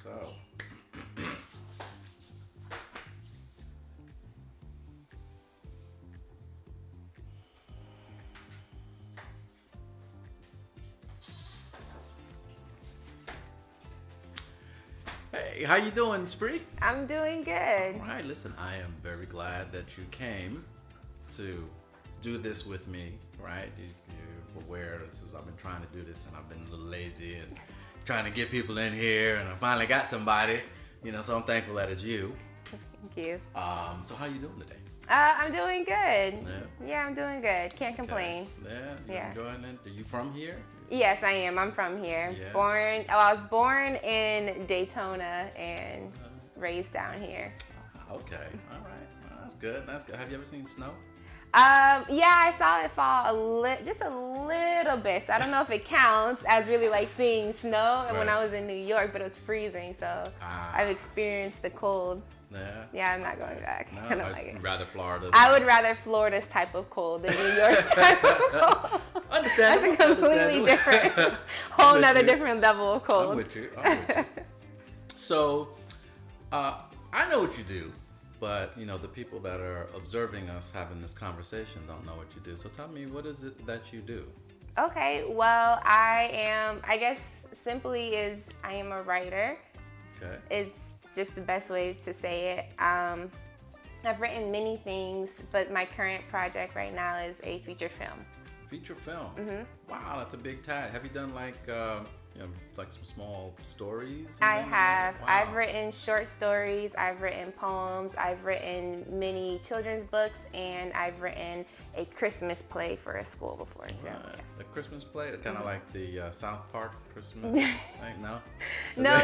So, hey, how you doing, Spree? I'm doing good. All right, listen, I am very glad that you came to do this with me, right? You're aware, I've been trying to do this and I've been a little lazy and trying to get people in here, and I finally got somebody, so I'm thankful that it's you. Thank you. So how you doing today? I'm doing good. Yeah. Yeah, I'm doing good. Can't complain. Yeah, you Yeah. enjoying it? Are you from here? Yes, I am. I'm from here. Yeah. I was born in Daytona and raised down here. Okay, all right. Well, that's good. That's good. Have you ever seen snow? Yeah, I saw it fall just a little bit. So I don't know if it counts as really like seeing snow when I was in New York, but it was freezing. So I've experienced the cold. Yeah. Yeah, I'm not going back. No, I don't like it. Rather Florida. I would rather Florida's type of cold than New York's type of cold. Understandable. That's a completely different, whole nother different level of cold. I'm with you. So, I know what you do, but the people that are observing us having this conversation don't know what you do. So tell me, what is it that you do? Okay, well, I guess simply I am a writer. Okay. It's just the best way to say it. I've written many things, but my current project right now is a feature film. Feature film? Mm-hmm. Wow, that's a big task. Have you done like some small stories? I have. Wow. I've written short stories, I've written poems, I've written many children's books, and I've written a Christmas play for a school before too. Right. Yes. A Christmas play? Kind of like the South Park Christmas thing? No? No,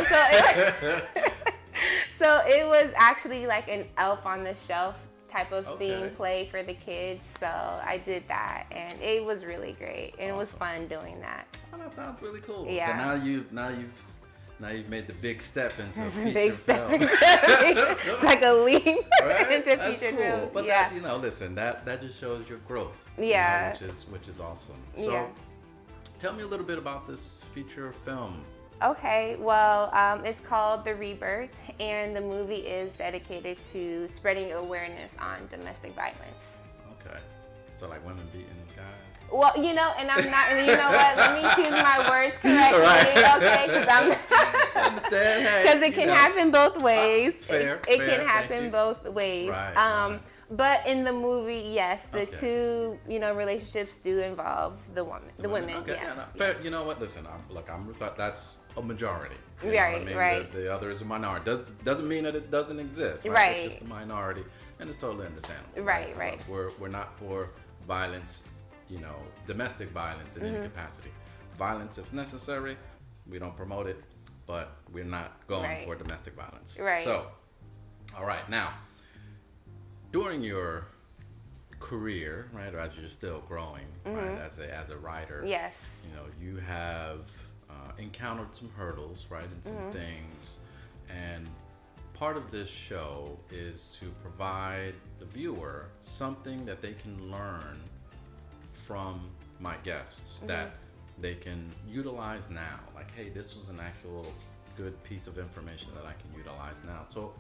so it was actually like an Elf on the Shelf type of theme play for the kids. So I did that, and it was really great, and It was fun doing that. Oh, that sounds really cool. Yeah. So now you've made the big step into a feature Big film. step. It's like a leap into That's feature cool. films. But Yeah. that, listen, that just shows your growth. Yeah. Which is awesome. So Yeah. tell me a little bit about this feature film. Okay, well, it's called The Rebirth, and the movie is dedicated to spreading awareness on domestic violence. Okay. So like women beating guys? Well, and I'm not, you know what, let me choose my words correctly, okay, because it can happen both ways. Fair. It can happen both ways. Right. But in the movie, yes, the two, relationships do involve the women. Okay. Yes. Yeah, no, fair. You know what? Listen, that's a majority. You Right, know what I mean? right. The other is a minority. Doesn't mean that it doesn't exist. Right. Right. It's just a minority, and it's totally understandable. Right, right. We're not for violence, domestic violence in any capacity. Violence, if necessary, we don't promote it, but we're not going for domestic violence. Right. So, all right, now, during your career, right, or as you're still growing, right, as a writer, Yes. you have encountered some hurdles, right, and some things, and part of this show is to provide the viewer something that they can learn from my guests that they can utilize now. Like, hey, this was an actual good piece of information that I can utilize now. So,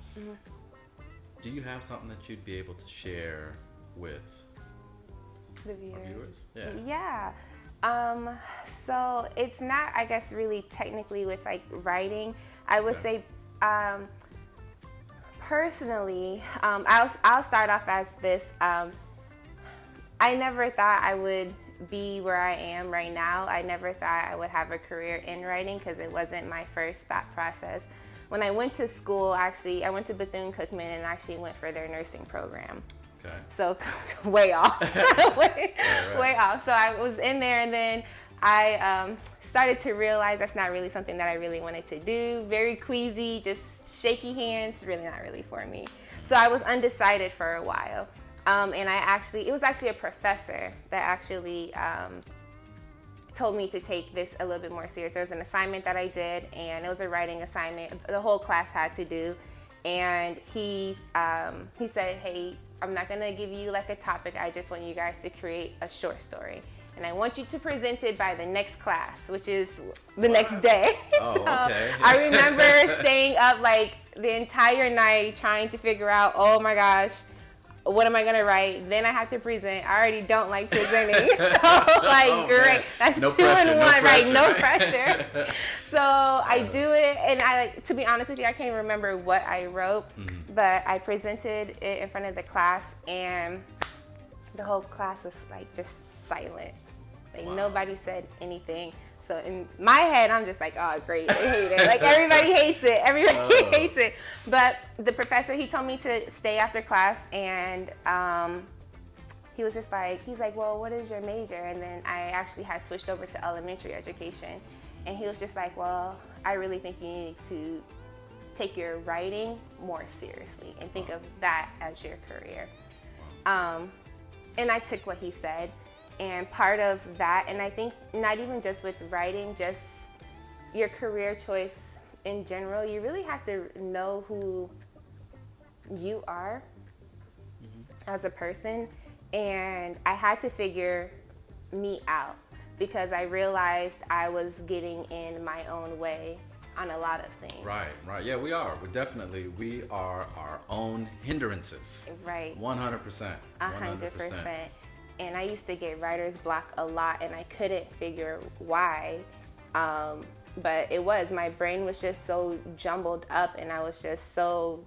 do you have something that you'd be able to share with The our viewers? Yeah. So it's not, I guess, really technically with like writing. I would say, personally, I'll start off as this. I never thought I would be where I am right now. I never thought I would have a career in writing because it wasn't my first thought process. When I went to school, actually, I went to Bethune-Cookman and actually went for their nursing program. Okay. So way off, way off. So I was in there, and then I started to realize that's not really something that I really wanted to do. Very queasy, just shaky hands, really not really for me. So I was undecided for a while. And it was actually a professor that actually told me to take this a little bit more serious. There was an assignment that I did, and it was a writing assignment the whole class had to do. And he said, hey, I'm not gonna give you like a topic, I just want you guys to create a short story. and I want you to present it by the next class, which is the next day. Oh, so okay. I remember staying up like the entire night trying to figure out, oh my gosh, what am I gonna write? Then I have to present. I already don't like presenting. So like, great. That's no 2 pressure, in no 1, pressure, right? No right? pressure. So I do it, and to be honest with you, I can't remember what I wrote, but I presented it in front of the class, and the whole class was like just silent. Like nobody said anything. So in my head, I'm just like, oh, great, they hate it. Like everybody hates it. Everybody hates it. But the professor, he told me to stay after class, and he was just like, he's like, well, what is your major? And then I actually had switched over to elementary education, and he was just like, well, I really think you need to take your writing more seriously and think of that as your career. And I took what he said. And part of that, and I think not even just with writing, just your career choice in general, you really have to know who you are as a person. And I had to figure me out because I realized I was getting in my own way on a lot of things. Right. Yeah, we are. We are our own hindrances. Right. 100%. 100%. And I used to get writer's block a lot, and I couldn't figure why. But it was, my brain was just so jumbled up, and I was just so,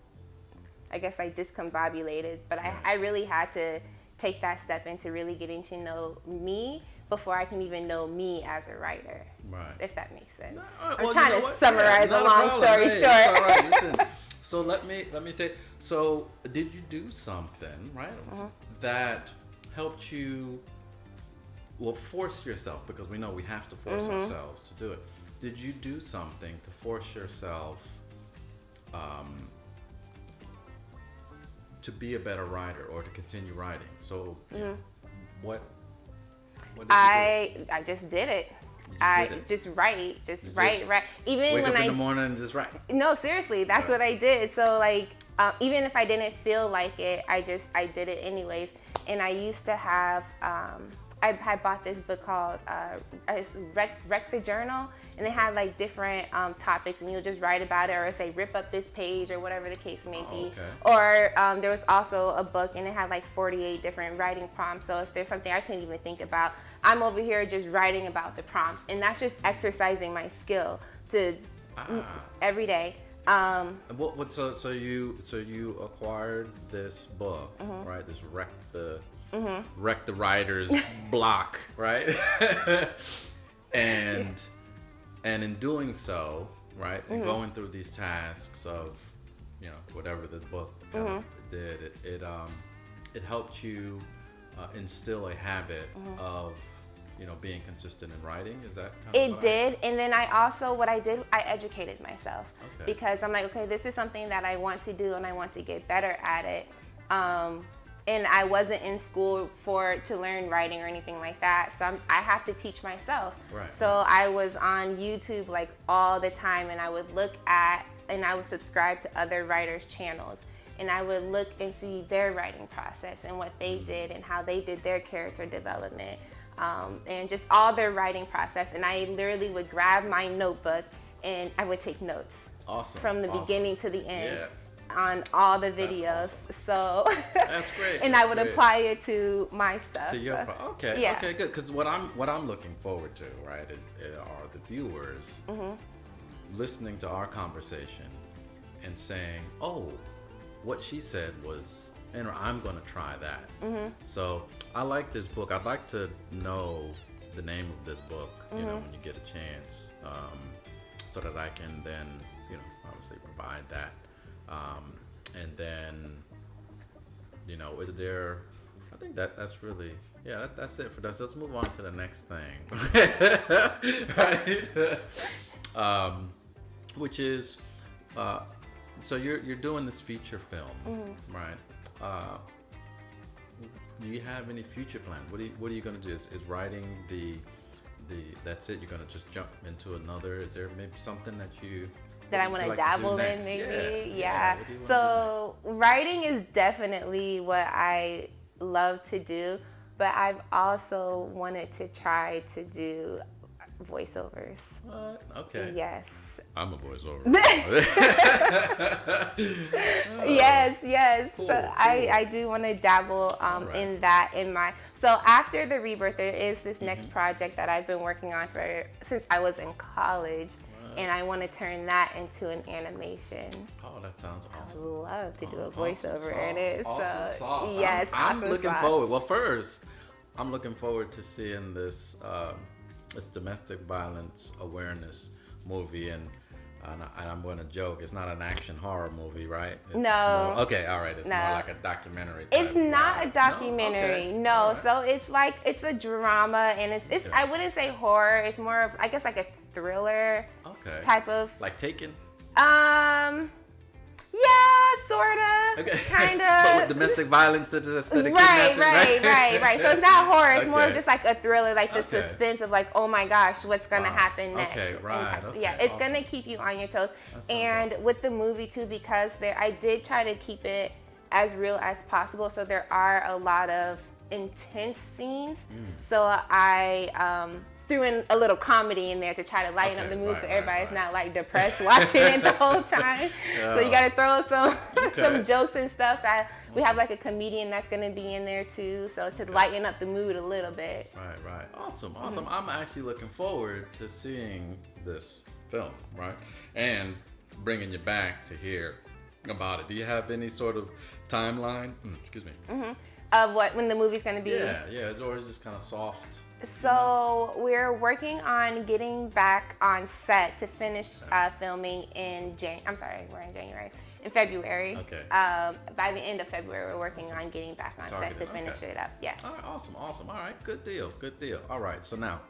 I guess, like discombobulated. But I really had to take that step into really getting to know me before I can even know me as a writer. Right. If that makes sense. I'm trying to summarize a long story short. All right. Listen, so let me say, so did you do something, right, that helped you, well, force yourself, because we know we have to force ourselves to do it. Did you do something to force yourself to be a better writer or to continue writing? So what did you do? I just did it. Just write. Even wake when up in the morning and just write. No, seriously, that's what I did. So like, even if I didn't feel like it, I did it anyways. And I used to have, I bought this book called Wreck the Journal, and it had like different topics, and you'll just write about it, or say rip up this page, or whatever the case may be. Or there was also a book, and it had like 48 different writing prompts. So if there's something I couldn't even think about, I'm over here just writing about the prompts, and that's just exercising my skill to every day. So you acquired this book, right? This wreck the writer's block, right? and in doing so, right, and going through these tasks of, whatever the book did, it helped you instill a habit of being consistent in writing. Is that kind of it did? And then what I did, I educated myself, because I'm like, okay, this is something that I want to do, and I want to get better at it. And I wasn't in school to learn writing or anything like that, so I have to teach myself. Right. So I was on YouTube like all the time, and I would look at, and I would subscribe to other writers' channels, and I would look and see their writing process and what they did and how they did their character development. And just all their writing process. And I literally would grab my notebook and I would take notes. From the beginning to the end on all the videos. So that's great. And I would apply it to my stuff. To your okay, good. Because what I'm looking forward to, right, are the viewers listening to our conversation and saying, "Oh, what she said was." And I'm going to try that. So I like this book. I'd like to know the name of this book, when you get a chance, so that I can then, obviously provide that. And then, is there, I think that's really, that's it for this. Let's move on to the next thing. Right? Which is, so you're doing this feature film, right? Do you have any future plans? What are you going to do? Is writing the that's it? You're going to just jump into another? Is there maybe something that I want to dabble in? Maybe, yeah. So writing is definitely what I love to do. but I've also wanted to try to do voiceovers. What? Okay. Yes. I'm a voiceover. Yes. Cool, So cool. I do want to dabble Right. in that in my. So after the rebirth, there is this next project that I've been working on since I was in college, and I want to turn that into an animation. Oh, that sounds I awesome. would love to do a Awesome voiceover in it. Awesome So sauce. yes, I'm awesome looking sauce. forward. Well, first, I'm looking forward to seeing this domestic violence awareness movie, and I'm going to joke. It's not an action horror movie, right? It's No. Okay, all right. It's No. more like a documentary. It's type not vibe. a documentary, no. All right. So it's like it's a drama, and it's Yeah. I wouldn't say horror. It's more of I guess like a thriller Okay. type of. Like Taken. Yeah, sorta, Okay. kinda. But with domestic violence instead of kidnapping, Right. So it's not horror. It's more of Okay. just like a thriller, like the Okay. suspense of like, oh my gosh, what's gonna happen next? Okay, And right, yeah, okay, it's awesome. gonna keep you on your toes. That sounds And awesome. with the movie too, because I did try to keep it as real as possible. So there are a lot of intense scenes. So I threw in a little comedy in there to try to lighten up Okay, the mood, right, so right, everybody's right. not like depressed watching it the whole time. So you gotta throw some Okay. some jokes and stuff. So we have like a comedian that's gonna be in there too, so to lighten up the mood a little bit. Right. Awesome. I'm actually looking forward to seeing this film, right? And bringing you back to hear about it. Do you have any sort of timeline? Excuse me. Of when the movie's gonna be. Yeah. It's always just kind of soft. So we're working on getting back on set to finish filming in we're in January. In February. Okay. By the end of February, we're working on getting back on set to finish it up. Yes. All right, awesome. All right, good deal. All right, so now,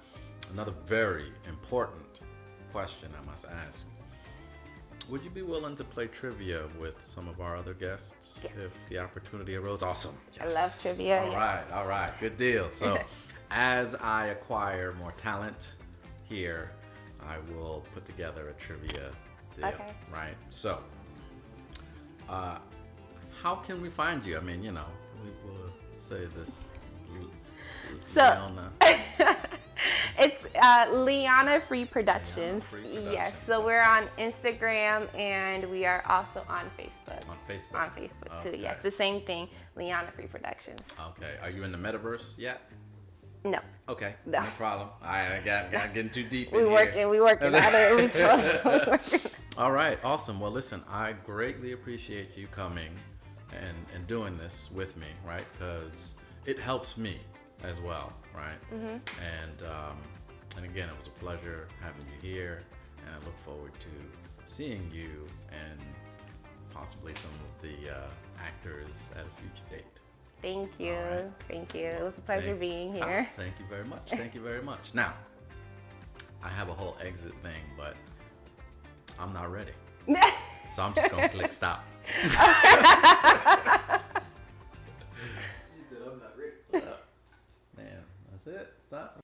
another very important question I must ask. Would you be willing to play trivia with some of our other guests if the opportunity arose? Awesome. Yes. I love trivia. All right, good deal. So, as I acquire more talent here, I will put together a trivia deal. Okay. Right. So, how can we find you? I mean, we will say this. Leona. It's Leionia Free Productions. Leionia Free Productions. Yes. So we're on Instagram and we are also on Facebook. On Facebook. Too. Okay. Yes. The same thing. Leionia Free Productions. Okay. Are you in the metaverse yet? No. Okay. No. No problem. I got getting too deep We in here. working on it. We totally working. All right. Awesome. Well, listen, I greatly appreciate you coming and doing this with me, right? Because it helps me as well, right? And again, it was a pleasure having you here, and I look forward to seeing you and possibly some of the actors at a future date. Thank you. All right. Thank you. It was a pleasure being here. Thank you very much. Thank you very much. Now, I have a whole exit thing, but I'm not ready. So I'm just going to click stop. He said, I'm not ready. Man, that's it. Stop.